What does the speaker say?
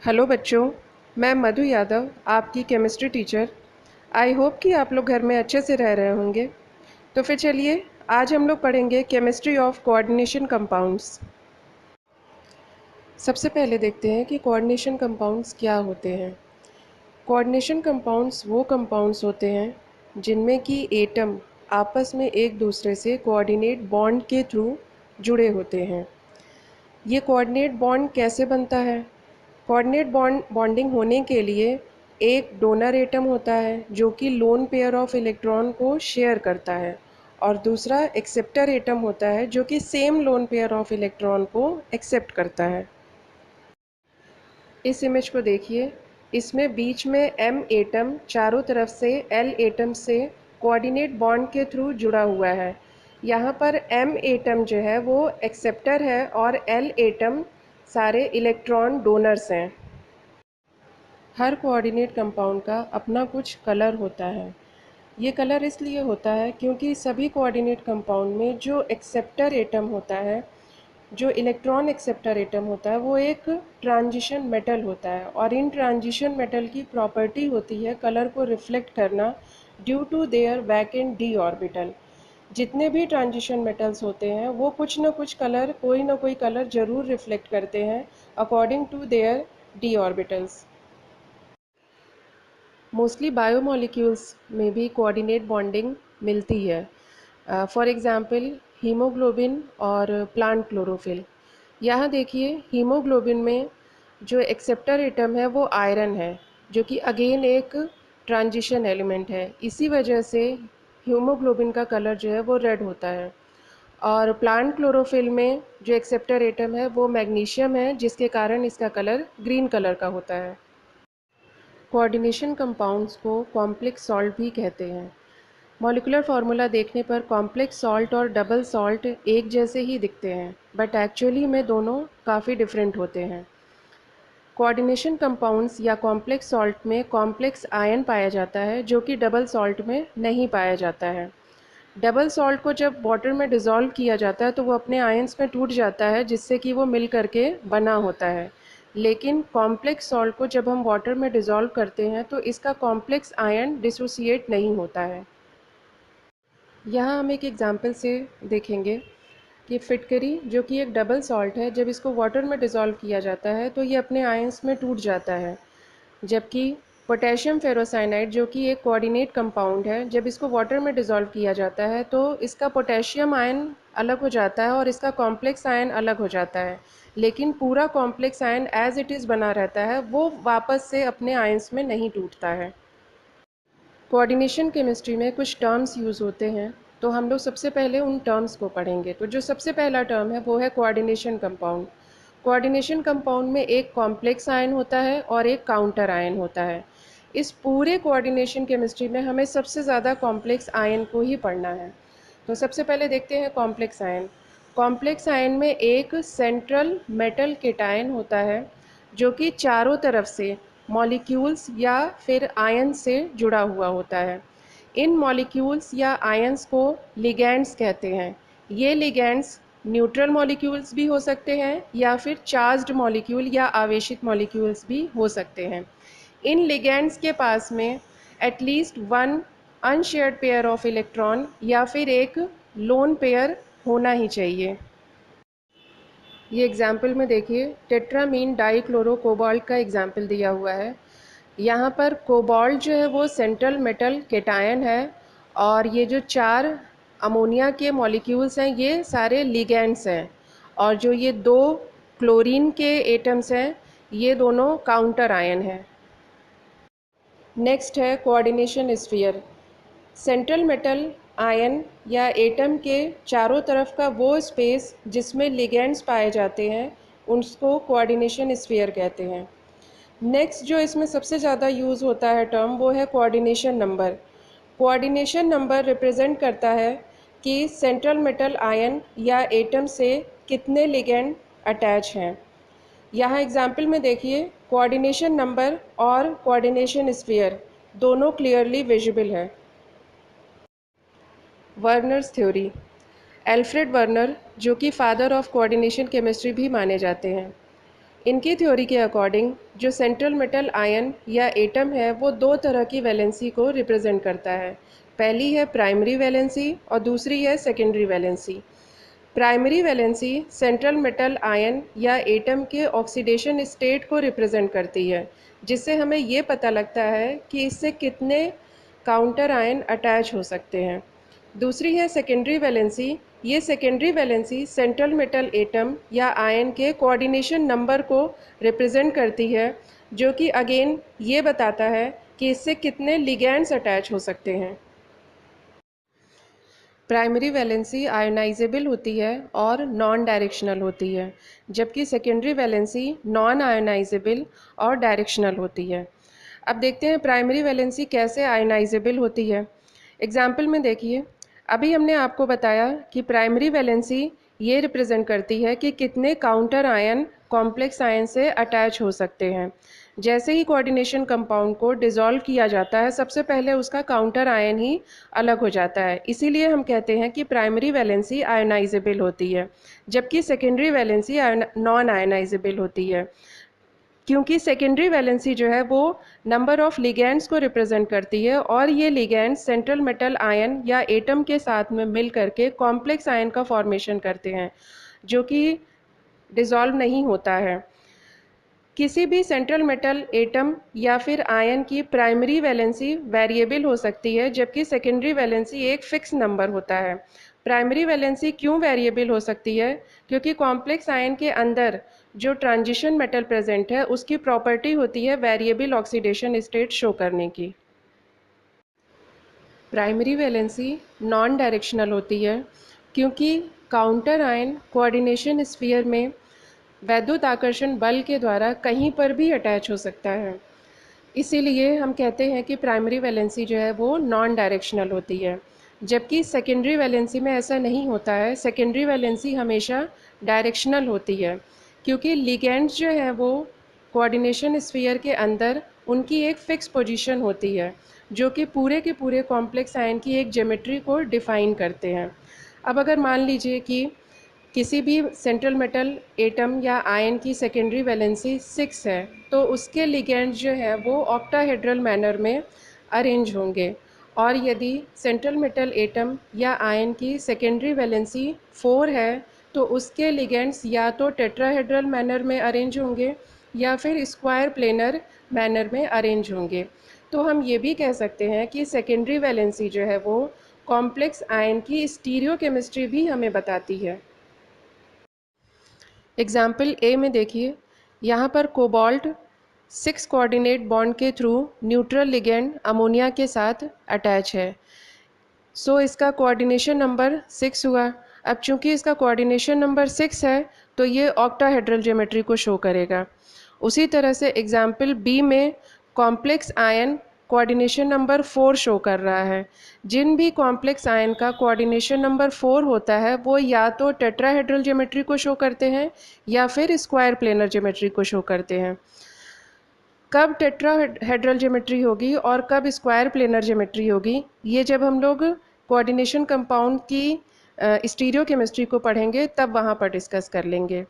Hello बच्चों, मैं मधु यादव, आपकी केमिस्ट्री टीचर। आई होप कि आप लोग घर में अच्छे से रह रहे होंगे। तो फिर चलिए, आज हम लोग पढ़ेंगे केमिस्ट्री ऑफ कोऑर्डिनेशन कंपाउंड्स। सबसे पहले देखते हैं कि कोऑर्डिनेशन कंपाउंड्स क्या होते हैं। कोऑर्डिनेशन कंपाउंड्स वो कंपाउंड्स होते हैं जिनमें कि एटम आपस में एक दूसरे से कोऑर्डिनेट बॉन्ड के थ्रू जुड़े होते हैं। ये कोऑर्डिनेट बॉन्ड कैसे बनता है? कोऑर्डिनेट बॉन्डिंग होने के लिए एक डोनर एटम होता है जो कि लोन पेयर ऑफ इलेक्ट्रॉन को शेयर करता है, और दूसरा एक्सेप्टर एटम होता है जो कि same lone pair of electron को एक्सेप्ट करता है। इस इमेज को देखिए, इसमें बीच में एम एटम चारों तरफ से एल एटम से कोऑर्डिनेट बॉन्ड के थ्रू जुड़ा हुआ है। यहाँ पर एम एटम जो है वो एक्सेप्टर है और एल एटम सारे इलेक्ट्रॉन डोनर्स हैं। हर कोऑर्डिनेट कंपाउंड का अपना कुछ कलर होता है। ये कलर इसलिए होता है क्योंकि सभी कोऑर्डिनेट कंपाउंड में जो एक्सेप्टर एटम होता है, जो इलेक्ट्रॉन एक्सेप्टर एटम होता है, वो एक ट्रांजिशन मेटल होता है, और इन ट्रांजिशन मेटल की प्रॉपर्टी होती है कलर को रिफ्लेक्ट करना due to their vacant d orbital. जितने भी ट्रांजिशन मेटल्स होते हैं वो कुछ ना कुछ कलर, कोई ना कोई कलर ज़रूर रिफ्लेक्ट करते हैं according to their d orbitals. Mostly biomolecules में भी कोऑर्डिनेट बॉन्डिंग मिलती है। फॉर एग्जांपल हीमोग्लोबिन और प्लांट क्लोरोफिल। यहाँ देखिए, हीमोग्लोबिन में जो एक्सेप्टर एटम है वो आयरन है, जो कि अगेन एक ट्रांजिशन एलिमेंट है। इसी वजह से हीमोग्लोबिन का कलर जो है वो रेड होता है। और प्लांट क्लोरोफिल में जो एक्सेप्टर एटम है वो मैग्नीशियम है, जिसके कारण इसका कलर ग्रीन कलर का होता है। कोऑर्डिनेशन कंपाउंड्स को कॉम्प्लेक्स सॉल्ट भी कहते हैं। मॉलिक्यूलर फार्मूला देखने पर कॉम्प्लेक्स सॉल्ट और डबल सॉल्ट एक जैसे ही दिखते हैं, बट एक्चुअली में दोनों काफ़ी डिफरेंट होते हैं। कोऑर्डिनेशन कंपाउंड्स या कॉम्प्लेक्स सॉल्ट में कॉम्प्लेक्स आयन पाया जाता है, जो कि डबल सॉल्ट में नहीं पाया जाता है। डबल सॉल्ट को जब वाटर में डिज़ोल्व किया जाता है तो वो अपने आयंस में टूट जाता है, जिससे कि वो मिल करके बना होता है। लेकिन कॉम्प्लेक्स सॉल्ट को जब हम वाटर में डिज़ोल्व करते हैं तो इसका कॉम्प्लेक्स आयन डिसोसिएट नहीं होता है। यहाँ हम एक एग्जांपल से देखेंगे कि फिटकरी, जो कि एक डबल सॉल्ट है, जब इसको वाटर में डिज़ोल्व किया जाता है तो ये अपने आयंस में टूट जाता है। जबकि पोटेशियम फेरोसाइनाइड, जो कि एक कोऑर्डिनेट कंपाउंड है, जब इसको वाटर में डिज़ोल्व किया जाता है तो इसका पोटेशियम आयन अलग हो जाता है और इसका कॉम्प्लेक्स आयन अलग हो जाता है, लेकिन पूरा complex ion as it is बना रहता है, वो वापस से अपने आयंस में नहीं टूटता है। कोऑर्डिनेशन केमिस्ट्री में कुछ टर्म्स यूज़ होते हैं, तो हम लोग सबसे पहले उन टर्म्स को पढ़ेंगे। तो जो सबसे पहला टर्म है वो है कोऑर्डिनेशन कंपाउंड। कोऑर्डिनेशन कंपाउंड में एक कॉम्प्लेक्स आयन होता है और एक काउंटर आयन होता है। इस पूरे कोऑर्डिनेशन केमिस्ट्री में हमें सबसे ज़्यादा कॉम्प्लेक्स आयन को ही पढ़ना है। तो सबसे पहले देखते हैं कॉम्प्लेक्स आयन। कॉम्प्लेक्स आयन में एक सेंट्रल मेटल केटायन होता है, जो कि चारों तरफ से मॉलिक्यूल्स या फिर आयन से जुड़ा हुआ होता है। इन मॉलिक्यूल्स या आयंस को लिगैंड्स कहते हैं। ये लिगैंड्स न्यूट्रल मॉलिक्यूल्स भी हो सकते हैं या फिर चार्ज्ड मॉलिक्यूल या आवेशित मॉलिक्यूल्स भी हो सकते हैं। इन लिगैंड्स के पास में at least one unshared pair of electron या फिर एक लोन पेयर होना ही चाहिए। ये एग्जाम्पल में देखिए, टेट्रामीन डाइक्लोरो कोबाल्ट का एग्जाम्पल दिया हुआ है। यहाँ पर कोबाल्ट जो है वो सेंट्रल मेटल केटायन है, और ये जो चार अमोनिया के मॉलिक्यूल्स हैं ये सारे लिगैंड्स हैं, और जो ये दो क्लोरीन के एटम्स हैं ये दोनों काउंटर आयन हैं। नेक्स्ट है coordination sphere. Central metal ion या एटम के चारों तरफ का वो स्पेस जिसमें लिगेंड्स पाए जाते हैं उसको कोऑर्डिनेशन स्फीयर कहते हैं। नेक्स्ट जो इसमें सबसे ज़्यादा यूज़ होता है टर्म, वो है coordination number. Coordination number represent करता है कि सेंट्रल मेटल आयन या एटम से कितने लिगेंड अटैच हैं। यहाँ एग्जाम्पल में देखिए, कोऑर्डिनेशन नंबर और कोऑर्डिनेशन स्फीयर दोनों क्लियरली विजिबल है। Werner's theory. एल्फ्रेड वर्नर, जो कि फादर ऑफ कोऑर्डिनेशन केमिस्ट्री भी माने जाते हैं, इनकी थ्योरी के अकॉर्डिंग जो सेंट्रल मेटल आयन या एटम है वो दो तरह की वैलेंसी को रिप्रेजेंट करता है। पहली है प्राइमरी वैलेंसी और दूसरी है secondary valency. Primary valency central metal ion या एटम के ऑक्सीडेशन स्टेट को रिप्रेजेंट करती है, जिससे हमें ये पता लगता है कि इससे कितने काउंटर आयन अटैच हो सकते हैं। दूसरी है सेकेंडरी वैलेंसी। ये secondary valency central metal atom या आयन के कोऑर्डिनेशन नंबर को रिप्रेजेंट करती है, जो कि अगेन ये बताता है कि इससे कितने लिगैंड्स अटैच हो सकते हैं। प्राइमरी वैलेंसी आयोनाइजेबल होती है और नॉन डायरेक्शनल होती है, जबकि सेकेंडरी वैलेंसी नॉन आयोनाइजेबल और डायरेक्शनल होती है। अब देखते हैं प्राइमरी वैलेंसी कैसे आयोनाइजेबल होती है। एग्जाम्पल में देखिए, अभी हमने आपको बताया कि प्राइमरी वैलेंसी ये रिप्रेजेंट करती है कि कितने काउंटर आयन कॉम्प्लेक्स आयन से अटैच हो सकते हैं। जैसे ही कोऑर्डिनेशन कंपाउंड को डिसॉल्व किया जाता है, सबसे पहले उसका काउंटर आयन ही अलग हो जाता है। इसीलिए हम कहते हैं कि प्राइमरी वैलेंसी आयोनाइजेबल होती है, जबकि सेकेंडरी वैलेंसी नॉन आयोनाइजेबल होती है, क्योंकि सेकेंडरी वैलेंसी जो है वो नंबर ऑफ लिगैंड्स को रिप्रेजेंट करती है और ये लिगैंड्स सेंट्रल मेटल आयन या एटम के साथ में मिल करके कॉम्प्लेक्स आयन का फॉर्मेशन करते हैं, जो कि डिसॉल्व नहीं होता है। किसी भी सेंट्रल मेटल एटम या फिर आयन की प्राइमरी वैलेंसी वेरिएबल हो सकती है, जबकि सेकेंडरी वैलेंसी एक फिक्स नंबर होता है। प्राइमरी वैलेंसी क्यों वेरिएबल हो सकती है? क्योंकि कॉम्प्लेक्स आयन के अंदर जो ट्रांजिशन मेटल प्रेजेंट है उसकी प्रॉपर्टी होती है वेरिएबल ऑक्सीडेशन स्टेट शो करने की। प्राइमरी वैलेंसी नॉन डायरेक्शनल होती है, क्योंकि काउंटर आयन कोऑर्डिनेशन स्फीयर में वैद्युत आकर्षण बल के द्वारा कहीं पर भी अटैच हो सकता है। इसीलिए हम कहते हैं कि प्राइमरी वैलेंसी जो है वो नॉन डायरेक्शनल होती है, जबकि सेकेंडरी वैलेंसी में ऐसा नहीं होता है। सेकेंडरी वैलेंसी हमेशा डायरेक्शनल होती है, क्योंकि लिगैंड्स जो हैं वो कोऑर्डिनेशन स्फीयर के अंदर उनकी एक फ़िक्स पोजीशन होती है, जो कि पूरे के पूरे कॉम्प्लेक्स आयन की एक ज्योमेट्री को डिफ़ाइन करते हैं। अब अगर मान लीजिए कि किसी भी सेंट्रल मेटल एटम या आयन की सेकेंडरी वैलेंसी 6 है, तो उसके लिगैंड जो है वो ऑक्टाहेड्रल मैनर में अरेंज होंगे। और यदि सेंट्रल मेटल एटम या आयन की सेकेंडरी वैलेंसी 4 है, तो उसके लिगैंड्स या तो टेट्राहेड्रल मैनर में अरेंज होंगे या फिर स्क्वायर प्लेनर मैनर में अरेंज होंगे। तो हम ये भी कह सकते हैं कि सेकेंडरी वैलेंसी जो है वो कॉम्प्लेक्स आयन की स्टीरियोकेमिस्ट्री भी हमें बताती है। एग्जाम्पल ए में देखिए, यहाँ पर कोबाल्ट 6 कोऑर्डिनेट बॉन्ड के थ्रू न्यूट्रल लिगेंड अमोनिया के साथ अटैच है। सो इसका कोऑर्डिनेशन नंबर 6 हुआ। अब चूंकि इसका कोऑर्डिनेशन नंबर 6 है, तो ये ऑक्टाहेड्रल ज्योमेट्री को शो करेगा। उसी तरह से एग्जाम्पल बी में complex ion coordination number 4 show कर रहा है। जिन भी कॉम्प्लेक्स आयन का कोऑर्डिनेशन नंबर 4 होता है वो या तो टेट्राहेड्रल ज्योमेट्री को शो करते हैं या फिर स्क्वायर प्लेनर ज्योमेट्री को शो करते हैं। कब टेट्राहेड्रल ज्योमेट्री होगी और कब स्क्वायर प्लेनर ज्योमेट्री होगी, ये जब हम लोग कोऑर्डिनेशन कंपाउंड की स्टीरियोकेमिस्ट्री को पढ़ेंगे तब वहाँ पर डिस्कस कर लेंगे।